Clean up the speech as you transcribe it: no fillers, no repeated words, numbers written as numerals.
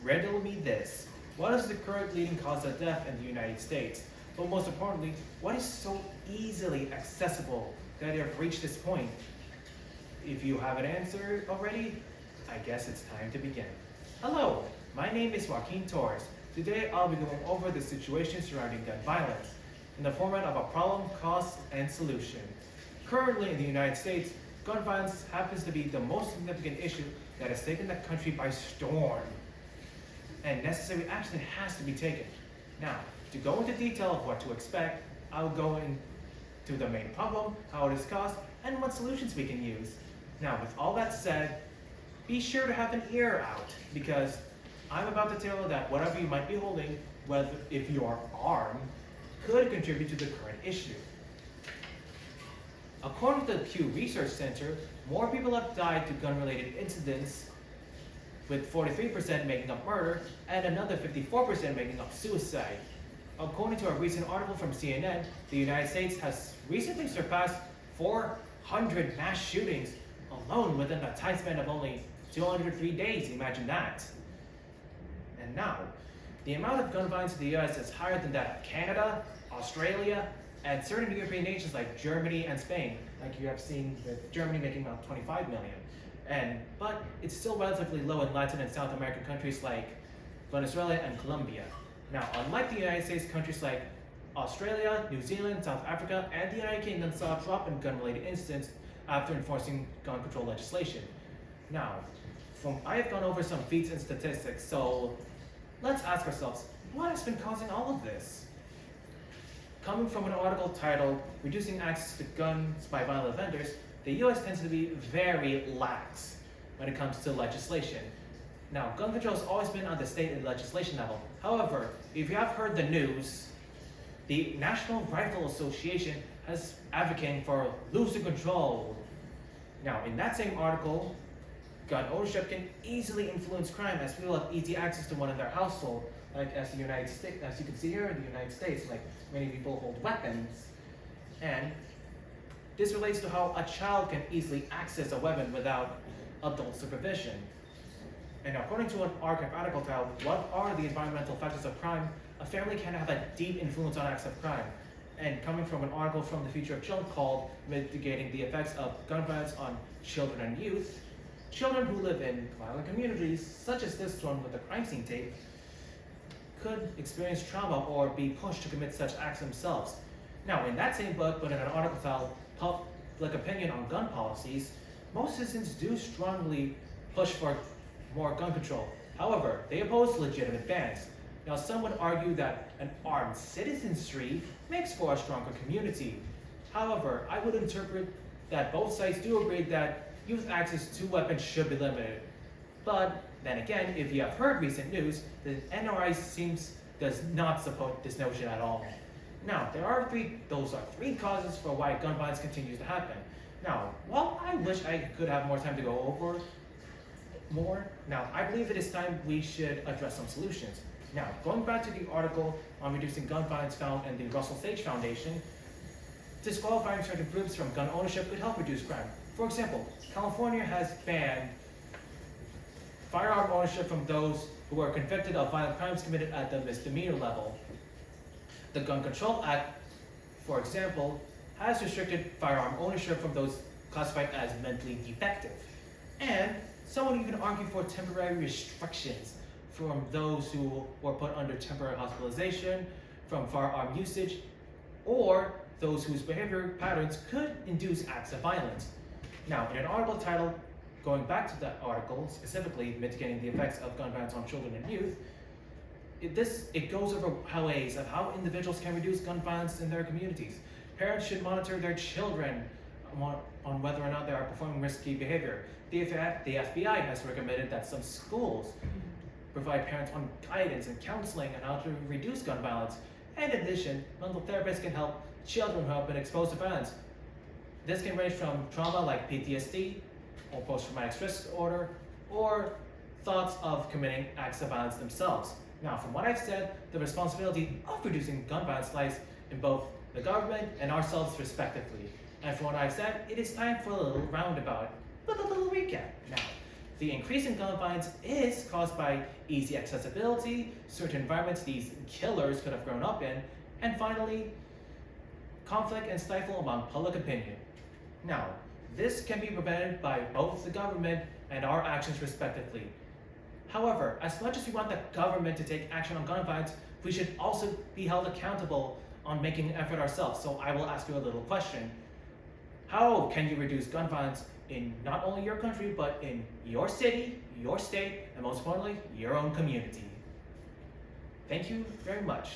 riddle me this. What is the current leading cause of death in the United States? But most importantly, what is so easily accessible that you have reached this point? If you have an answer already, I guess it's time to begin. Hello, my name is Joaquin Torres. Today I'll be going over the situation surrounding gun violence in the format of a problem, cause, and solution. Currently in the United States, gun violence happens to be the most significant issue that has taken the country by storm, and necessary action has to be taken. Now, to go into detail of what to expect, I'll go into the main problem, how it is caused, and what solutions we can use. Now, with all that said, be sure to have an ear out, because I'm about to tell you that whatever you might be holding, whether if you are armed, could contribute to the current issue. According to the Pew Research Center, more people have died to gun-related incidents, with 43% making up murder and another 54% making up suicide. According to a recent article from CNN, the United States has recently surpassed 400 mass shootings alone within a time span of only 203 days. Imagine that. And now, the amount of gun violence in the US is higher than that of Canada, Australia, and certain European nations like Germany and Spain, like you have seen with Germany making about 25 million. But it's still relatively low in Latin and South American countries like Venezuela and Colombia. Now, unlike the United States, countries like Australia, New Zealand, South Africa, and the United Kingdom saw a drop in gun-related incidents after enforcing gun control legislation. Now, I have gone over some feats and statistics, so let's ask ourselves, what has been causing all of this? Coming from an article titled, Reducing Access to Guns by Violent Offenders, the US tends to be very lax when it comes to legislation. Now, gun control has always been on the state and legislation level. However, if you have heard the news, the National Rifle Association has advocating for looser control. Now, in that same article, gun ownership can easily influence crime as people have easy access to one in their household, like as the United States, as you can see here in the United States, like many people hold weapons. And this relates to how a child can easily access a weapon without adult supervision. And according to an archive article titled, What Are the Environmental Factors of Crime? A family can have a deep influence on acts of crime. And coming from an article from the Future of Children called Mitigating the Effects of Gun Violence on Children and Youth, children who live in violent communities, such as this one with the crime scene tape, could experience trauma or be pushed to commit such acts themselves. Now, in that same book, but in an article titled Public Opinion on Gun Policies, most citizens do strongly push for more gun control. However, they oppose legitimate bans. Now, some would argue that an armed citizenry makes for a stronger community. However, I would interpret that both sides do agree that youth access to weapons should be limited. But then again, if you have heard recent news, the NRA does not support this notion at all. Now, those are three causes for why gun violence continues to happen. Now, while I wish I could have more time to go over more, now I believe it is time we should address some solutions. Now, going back to the article on reducing gun violence found in the Russell Sage Foundation, disqualifying certain groups from gun ownership could help reduce crime. For example, California has banned firearm ownership from those who are convicted of violent crimes committed at the misdemeanor level. The Gun Control Act, for example, has restricted firearm ownership from those classified as mentally defective. And some would even argue for temporary restrictions from those who were put under temporary hospitalization from firearm usage, or those whose behavior patterns could induce acts of violence. Now, in an article titled, going back to that article, specifically mitigating the effects of gun violence on children and youth, it goes over ways of how individuals can reduce gun violence in their communities. Parents should monitor their children on whether or not they are performing risky behavior. The FBI has recommended that some schools provide parents on guidance and counseling on how to reduce gun violence. And in addition, mental therapists can help children who have been exposed to violence. This can range from trauma like PTSD, or post-traumatic stress disorder, or thoughts of committing acts of violence themselves. Now, from what I've said, the responsibility of reducing gun violence lies in both the government and ourselves respectively. And from what I've said, it is time for a little roundabout, but a little recap. Now, The increase in gun violence is caused by easy accessibility, certain environments these killers could have grown up in, and finally, conflict and stifle among public opinion. Now, this can be prevented by both the government and our actions respectively. However, as much as we want the government to take action on gun violence, we should also be held accountable on making an effort ourselves. So I will ask you a little question. How can you reduce gun violence in not only your country, but in your city, your state, and most importantly, your own community? Thank you very much.